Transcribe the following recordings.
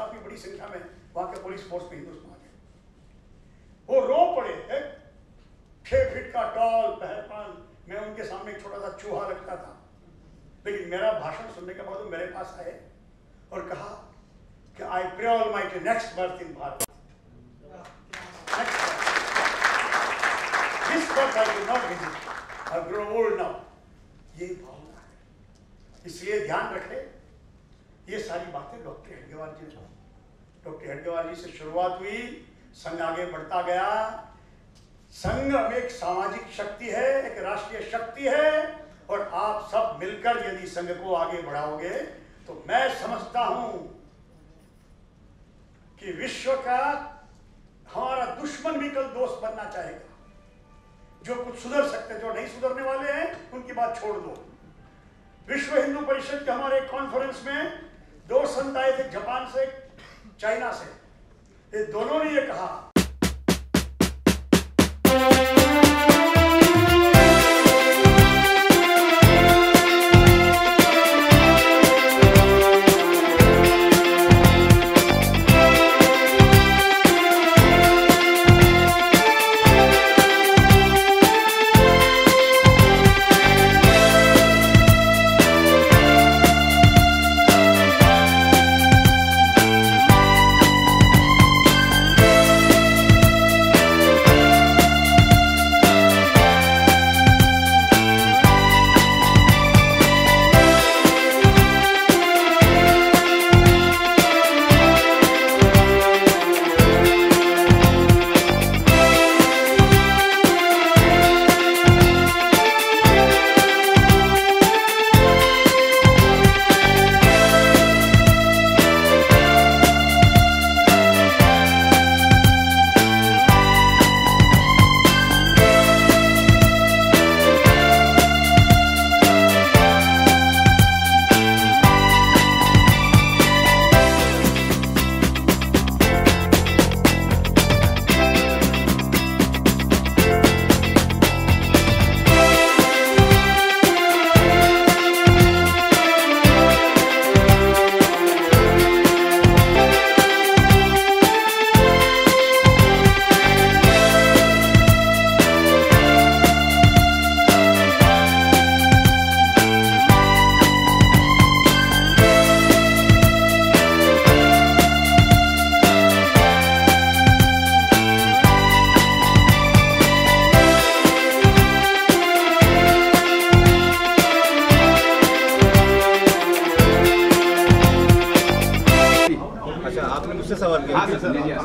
काफी बड़ी संख्या में वहां के पुलिस फोर्स में हिंदुस्तान आ गए। वो रो पड़े। 6 फीट का टॉल पहलवान, मैं उनके सामने एक छोटा सा चूहा लगता था, लेकिन मेरा भाषण सुनने के बाद वो मेरे पास आए और कहा कि I pray almighty next birth in Bharat, this birth I will not visit, I have grown old now. ये भावना है, इसलिए ध्यान रखें। ये सारी बातें डॉक्टर हेडगेवार जी ने, डॉक्टर हेडगेवार जी से शुरुआत हुई, संघ आगे बढ़ता गया। संघ एक सामाजिक शक्ति है, एक राष्ट्रीय शक्ति है, और आप सब मिलकर यदि संघ को आगे बढ़ाओगे तो मैं समझता हूं कि विश्व का हमारा दुश्मन भी कल दोस्त बनना चाहेगा। जो कुछ सुधर सकते, जो नहीं सुधरने वाले हैं उनकी बात छोड़ दो। विश्व हिंदू परिषद के हमारे कॉन्फ्रेंस में 2 संत आए थे, जापान से, चाइना से। ये दोनों ने ये कहा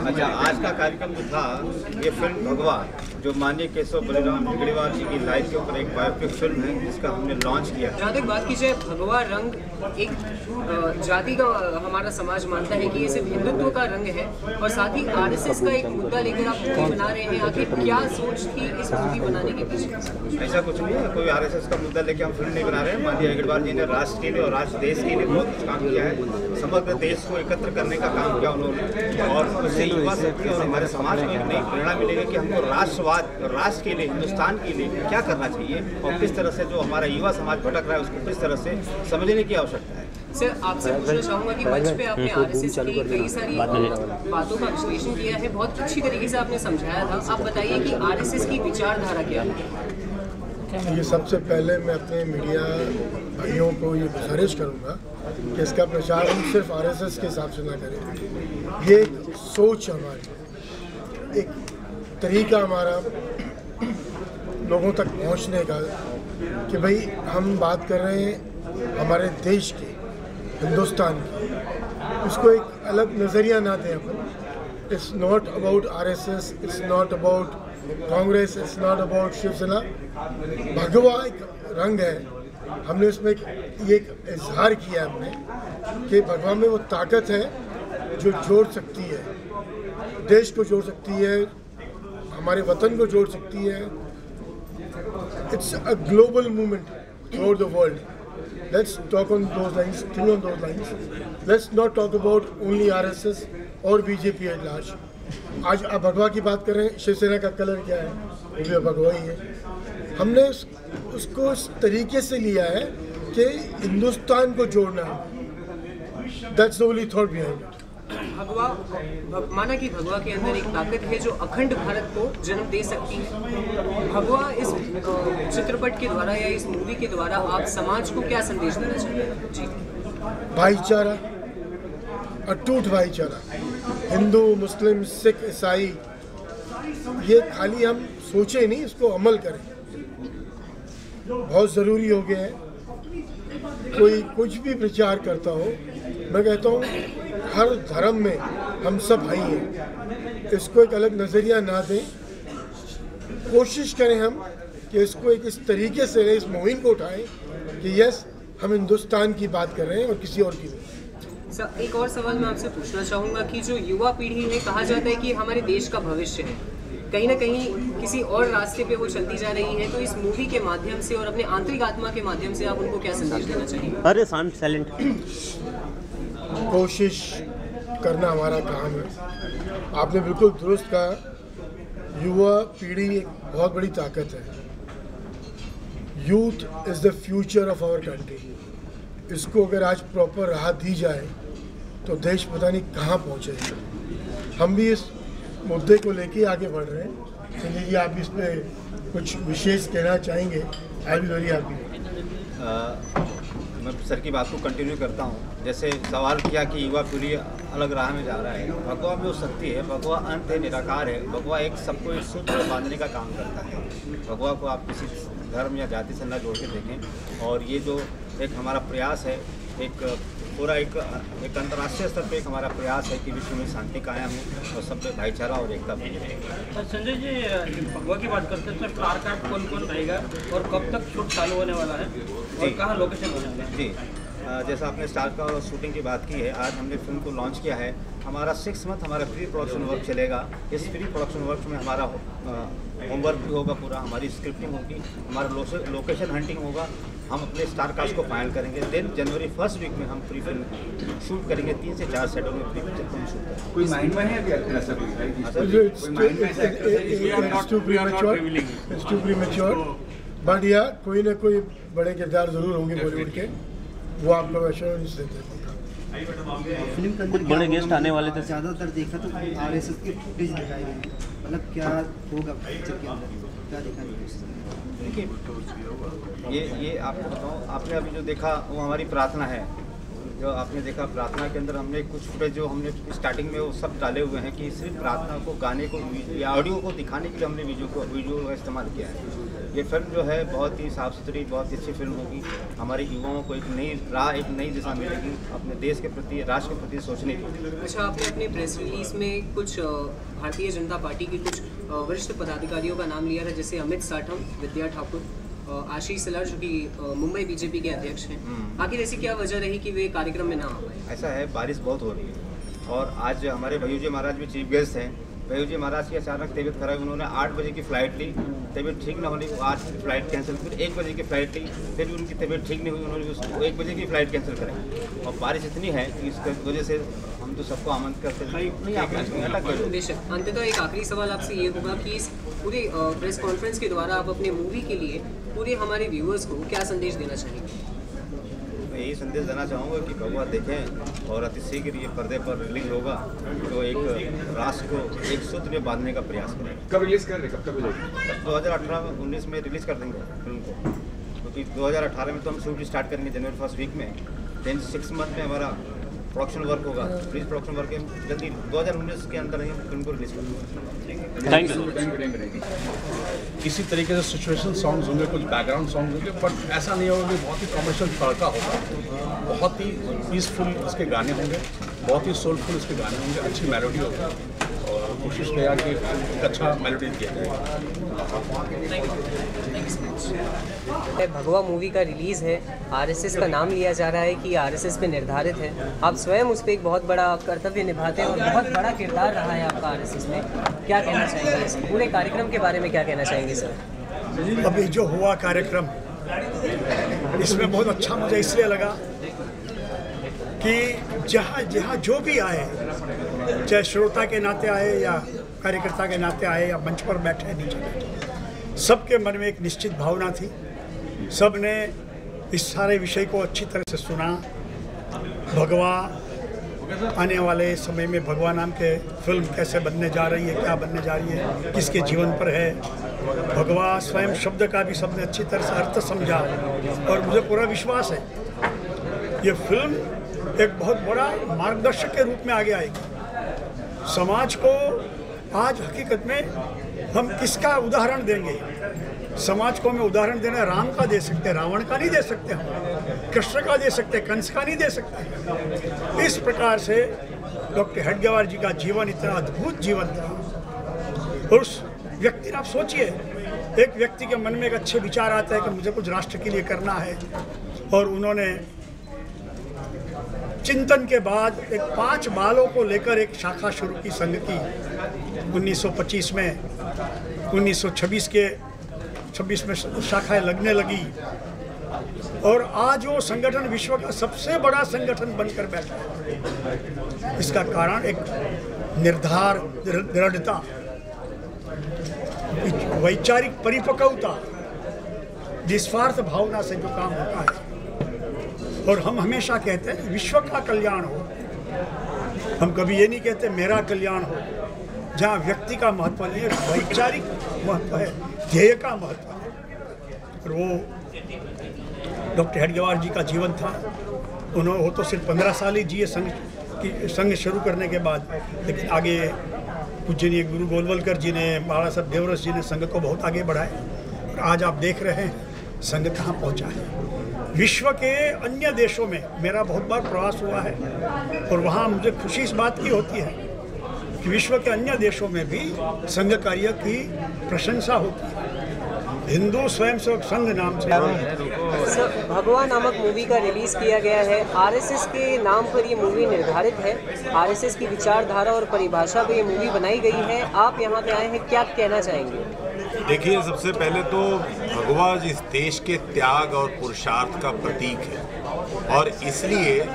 अच्छा, आज का कार्यक्रम जो था ये फिल्म भगवा, जो माननीय केशव बलिराम हेगड़ेवार जी की लाइफ के ऊपर एक बायोपिक फिल्म है, जिसका हमने लॉन्च किया। जहाँ तक बात की जाए, भगवा रंग एक जाति का हमारा समाज मानता है कि ये सिर्फ हिंदुत्व का रंग है, और साथ ही आरएसएस का एक मुद्दा लेकर आप मूवी बना रहे हैं। आखिर क्या सोच थी इस मूवी बनाने के पीछे? ऐसा कुछ नहीं है, कोई आरएसएस का मुद्दा लेके हम फिल्म नहीं बना रहे हैं। माननीय हेगड़ेवार जी ने राष्ट्र के लिए और राष्ट्र देश के लिए बहुत कुछ काम किया है। समग्र देश को एकत्र करने का काम किया उन्होंने, और उससे युवा शक्ति और हमारे समाज को एक नई प्रेरणा मिलेगी कि हमको राष्ट्रवाद, राष्ट्र के लिए, हिंदुस्तान के लिए क्या करना चाहिए, और किस तरह से जो हमारा युवा समाज भटक रहा है उसको किस तरह से समझने की आवश्यकता है। सर, आपसे पूछना चाहूँगा कि मंच पे आपने आरएसएस की कई सारी बातों का विश्लेषण किया है, बहुत अच्छी तरीके से आपने समझाया था। आप बताइए कि आरएसएस की विचारधारा क्या है? ये सबसे पहले मैं अपने मीडिया भाइयों को ये गुजारिश करूँगा कि इसका प्रचार हम सिर्फ आरएसएस के हिसाब से ना करें। ये एक सोच हमारी, एक तरीका हमारा लोगों तक पहुंचने का कि भाई हम बात कर रहे हैं हमारे देश की, हिंदुस्तान की, उसको एक अलग नज़रिया ना दें अपन। It's not about RSS, it's not about Congress, it's not about Shivsena. भगवा एक रंग है, हमने उसमें ये एक इजहार किया हमने कि भगवा में वो ताकत है जो जोड़ सकती है, देश को जोड़ सकती है, हमारे वतन को जोड़ सकती है। It's a global movement through the world. Let's talk on those lines, think on those lines. Let's not talk about only RSS और BJP at large. आज आप भगवा की बात कर रहे हैं, शिवसेना का कलर क्या है? वो भी भगवा ही है। हमने उसको इस तरीके से लिया है कि हिंदुस्तान को जोड़ना है। That's the only thought behind it. माना कि भगवा के अंदर एक ताकत है जो अखंड भारत को जन्म दे सकती है। भगवा इस चित्रपट के द्वारा या इस मूवी के द्वारा आप समाज को क्या संदेश देना चाहते हैं? जी, भाईचारा, अटूट भाईचारा, हिंदू मुस्लिम सिख ईसाई, ये खाली हम सोचे नहीं, इसको अमल करें, बहुत ज़रूरी हो गया है। कोई कुछ भी प्रचार करता हो, मैं कहता हूँ हर धर्म में हम सब भाई हैं, इसको एक अलग नज़रिया ना दें। कोशिश करें हम कि इसको एक इस तरीके से इस मुहिम को उठाएं कि यस, हम हिंदुस्तान की बात कर रहे हैं और किसी और की नहीं। सर, एक और सवाल मैं आपसे पूछना चाहूँगा कि जो युवा पीढ़ी है, कहा जाता है कि हमारे देश का भविष्य है, कहीं ना कहीं किसी और रास्ते पे वो चलती जा रही है, तो इस मूवी के माध्यम से और अपने आंतरिक आत्मा के माध्यम से आप उनको क्या संदेश देना चाहिए? अरे साइलेंट। कोशिश करना हमारा काम है। आपने बिल्कुल दुरुस्त कहा, युवा पीढ़ी एक बहुत बड़ी ताकत है। Youth is the future of our country. इसको अगर आज प्रॉपर राह दी जाए तो देश पता नहीं कहाँ पहुँचेगा। हम भी इस मुद्दे को लेके आगे बढ़ रहे हैं। चलिए जी, आप इस पर कुछ विशेष कहना चाहेंगे? I will very happy. मैं सर की बात को कंटिन्यू करता हूँ। जैसे सवाल किया कि युवा पीढ़ी अलग राह में जा रहा है, भगवा में वो शक्ति है, भगवा अंत है, निराकार है। भगवा एक सबको एक सूत्र में बांधने का काम करता है। भगवा को आप किसी धर्म या जाति से न जोड़ के देखें, और ये जो एक हमारा प्रयास है, एक पूरा एक अंतर्राष्ट्रीय स्तर पे एक हमारा प्रयास है कि विश्व में शांति कायम हो और सब पे भाईचारा और एकता बने। संजय जी, भगवा की बात करते हैं, स्टार कास्ट कौन कौन रहेगा और कब तक शूट चालू होने वाला है और कहाँ लोकेशन हो जाएगा? जी, जैसा आपने स्टार का शूटिंग की बात की है, आज हमने फिल्म को लॉन्च किया है। हमारा 6 मंथ हमारा प्री प्रोडक्शन वर्क चलेगा। इस प्री प्रोडक्शन वर्क में हमारा होमवर्क भी होगा, पूरा हमारी स्क्रिप्टिंग होगी, हमारा लोकेशन हंटिंग होगा। हम अपने स्टार कास्ट को फाइनल करेंगे। देन जनवरी फर्स्ट वीक में हम प्री फिल्म शूट करेंगे। 3 से 4 सेटों में प्री फिल्म शूट करेंगे। कोई माइंड में है अभी ऐसा कोई? It's too premature, but yeah, कोई ना कोई बड़े किरदार जरूर होंगे बॉलीवुड के, वो आपको एश्योरेंस देते हैं। फिल्म के अंदर बड़े गेस्ट आने वाले थे। ज़्यादातर देखा तो आरएसएस के फुटेज दिखाई गई है, मतलब क्या होगा पिक्चर के अंदर, क्या देखा गया? देखिए, ये आपको बताऊँ, आपने अभी जो देखा वो हमारी प्रार्थना है। जो आपने देखा प्रार्थना के अंदर हमने कुछ फुटेज जो हमने स्टार्टिंग में वो सब डाले हुए हैं कि सिर्फ प्रार्थना को, गाने को या ऑडियो को दिखाने के लिए हमने वीडियो का इस्तेमाल किया है। ये फिल्म जो है बहुत ही साफ़ सुथरी, बहुत ही अच्छी फिल्म होगी। हमारे युवाओं को एक नई राह, एक नई दिशा मिलेगी अपने देश के प्रति, राष्ट्र के प्रति सोचने की। अच्छा, आपने अपने प्रेस रिलीज में कुछ भारतीय जनता पार्टी के कुछ वरिष्ठ पदाधिकारियों का नाम लिया था, जैसे अमित साठम, विद्या ठाकुर, आशीष सलार जो कि मुंबई बीजेपी के अध्यक्ष हैं। आखिर ऐसी क्या वजह रही कि वे कार्यक्रम में ना आ पाए? ऐसा है, बारिश बहुत हो रही है और आज हमारे भैयू जी महाराज भी चीफ गेस्ट हैं। भैयू जी महाराज की अचानक तबीयत खराब, उन्होंने 8 बजे की फ़्लाइट ली, तबीयत ठीक ना होने को 8 की फ़्लाइट कैंसिल, फिर 1 बजे की फ़्लाइट ली, फिर भी उनकी तबीयत ठीक नहीं हुई, उन्होंने उसको 1 बजे की फ़्लाइट कैंसिल करें। और बारिश इतनी है कि इसकी वजह से हम तो सबको आमंत्रित करते हैं। बेशक, अंततः एक आखिरी सवाल आपसे ये होगा कि इस पूरे प्रेस कॉन्फ्रेंस के द्वारा आप अपने मूवी के लिए पूरे हमारे व्यूअर्स को क्या संदेश देना चाहेंगे? मैं यही संदेश देना चाहूँगा कि भगवा देखें और अति शीघ्र ये पर्दे पर रिलीज होगा, तो एक राष्ट्र को एक सूत्र में बांधने का प्रयास करें। कब रिलीज कर रहे, कब तक मिलेगी? 2018-19 में रिलीज़ कर देंगे फिल्म को, क्योंकि 2018 में तो हम शूट स्टार्ट करेंगे जनवरी फर्स्ट वीक में। देन 6 मंथ में हमारा प्रोडक्शन वर्क होगा, प्री प्रोडक्शन वर्क जल्दी 2019 के अंदर ही फिल्म को रिलीज करेंगे। Thank you. इसी तरीके से सिचुएशन सॉन्ग्स होंगे, कुछ बैकग्राउंड सॉन्ग्स होंगे, बट ऐसा नहीं होगा कि बहुत ही कमर्शियल तड़का होगा। बहुत ही पीसफुल इसके गाने होंगे, बहुत ही सोलफुल इसके गाने होंगे, अच्छी मेलोडी होगी और कोशिश किया कि एक अच्छा मेलोडी दिया जाए। भगवा मूवी का रिलीज़ है, आरएसएस का नाम लिया जा रहा है कि आरएसएस पे निर्धारित है। आप स्वयं उस पर एक बहुत बड़ा कर्तव्य निभाते हैं और बहुत बड़ा किरदार रहा है आपका आरएसएस में। क्या कहना चाहेंगे इस पूरे कार्यक्रम के बारे में, क्या कहना चाहेंगे सर? अभी जो हुआ कार्यक्रम, इसमें बहुत अच्छा मुझे इसलिए लगा कि जहाँ जहाँ जो भी आए, चाहे श्रोता के नाते आए या कार्यकर्ता के नाते आए या मंच पर बैठे नीचे बैठे, सबके मन में एक निश्चित भावना थी। सब ने इस सारे विषय को अच्छी तरह से सुना। भगवा आने वाले समय में भगवा नाम के फिल्म कैसे बनने जा रही है, क्या बनने जा रही है, किसके जीवन पर है। भगवा स्वयं शब्द का भी सबने अच्छी तरह से अर्थ समझा और मुझे पूरा विश्वास है ये फिल्म एक बहुत बड़ा मार्गदर्शक के रूप में आगे आएगी। समाज को आज हकीकत में हम किसका उदाहरण देंगे? समाज को हमें उदाहरण देना राम का दे सकते, रावण का नहीं दे सकते, हम कृष्ण का दे सकते, कंस का नहीं दे सकते। इस प्रकार से डॉक्टर हेडगेवार जी का जीवन इतना अद्भुत जीवन था। और उस व्यक्ति, आप सोचिए, एक व्यक्ति के मन में एक अच्छे विचार आता है कि मुझे कुछ राष्ट्र के लिए करना है, और उन्होंने चिंतन के बाद एक 5 बालों को लेकर एक शाखा शुरू की संघ की 1925 में। 1926 में शाखाएं लगने लगी और आज वो संगठन विश्व का सबसे बड़ा संगठन बनकर बैठा है। इसका कारण एक निर्धार, दृढ़ता, वैचारिक परिपक्वता, निस्वार्थ भावना से जो काम होता है। और हम हमेशा कहते हैं विश्व का कल्याण हो, हम कभी ये नहीं कहते मेरा कल्याण हो। जहाँ व्यक्ति का महत्व नहीं है, वैचारिक महत्व है, ध्येय का महत्व है। और वो डॉक्टर हेडगेवार जी का जीवन था। उन्होंने वो तो सिर्फ 15 साल ही जिए संघ शुरू करने के बाद, लेकिन आगे पूजनीय गुरु गोलवलकर जी ने, बाला साहब देवरस जी ने संघ को बहुत आगे बढ़ाया। और आज आप देख रहे हैं संघ कहाँ पहुँचा है। विश्व के अन्य देशों में मेरा बहुत बार प्रवास हुआ है और वहाँ मुझे खुशी इस बात की होती है कि विश्व के अन्य देशों में भी संघ कार्य की प्रशंसा होती है। हिंदू स्वयंसेवक संघ नाम से सर, भगवा नामक मूवी का रिलीज किया गया है। आरएसएस के नाम पर ये मूवी निर्धारित है, आरएसएस की विचारधारा और परिभाषा पे ये मूवी बनाई गई है। आप यहाँ पे आए हैं, क्या कहना चाहेंगे? देखिए, सबसे पहले तो भगवा इस देश के त्याग और पुरुषार्थ का प्रतीक है और इसलिए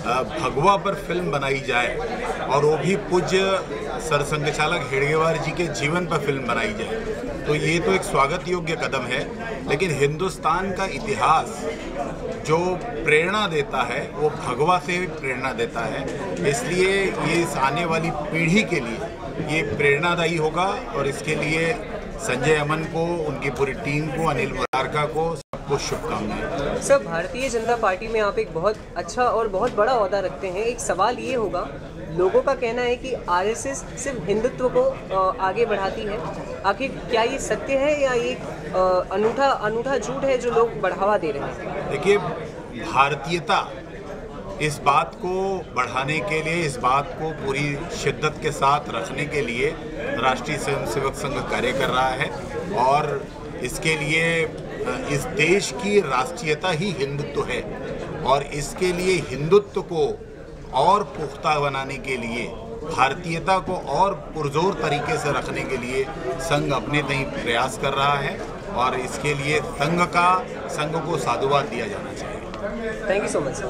भगवा पर फिल्म बनाई जाए और वो भी पूज्य सरसंघचालक हेडगेवार जी के जीवन पर फिल्म बनाई जाए, तो ये तो एक स्वागत योग्य कदम है। लेकिन हिंदुस्तान का इतिहास जो प्रेरणा देता है वो भगवा से प्रेरणा देता है, इसलिए ये इस आने वाली पीढ़ी के लिए ये प्रेरणादायी होगा। और इसके लिए संजय अमन को, उनकी पूरी टीम को, अनिल मुरारका को, सबको शुभकामनाएं। सर, भारतीय जनता पार्टी में आप एक बहुत अच्छा और बहुत बड़ा ओहदा रखते हैं। एक सवाल ये होगा, लोगों का कहना है कि आरएसएस सिर्फ हिंदुत्व को आगे बढ़ाती है, आखिर क्या ये सत्य है या ये अनूठा झूठ है जो लोग बढ़ावा दे रहे हैं? देखिए, भारतीयता इस बात को बढ़ाने के लिए, इस बात को पूरी शिद्दत के साथ रखने के लिए राष्ट्रीय स्वयंसेवक संघ कार्य कर रहा है और इसके लिए इस देश की राष्ट्रीयता ही हिंदुत्व है और इसके लिए हिंदुत्व को और पुख्ता बनाने के लिए, भारतीयता को और पुरजोर तरीके से रखने के लिए संघ अपने तय प्रयास कर रहा है और इसके लिए संघ को साधुवाद दिया जाना चाहिए। Thank you so much.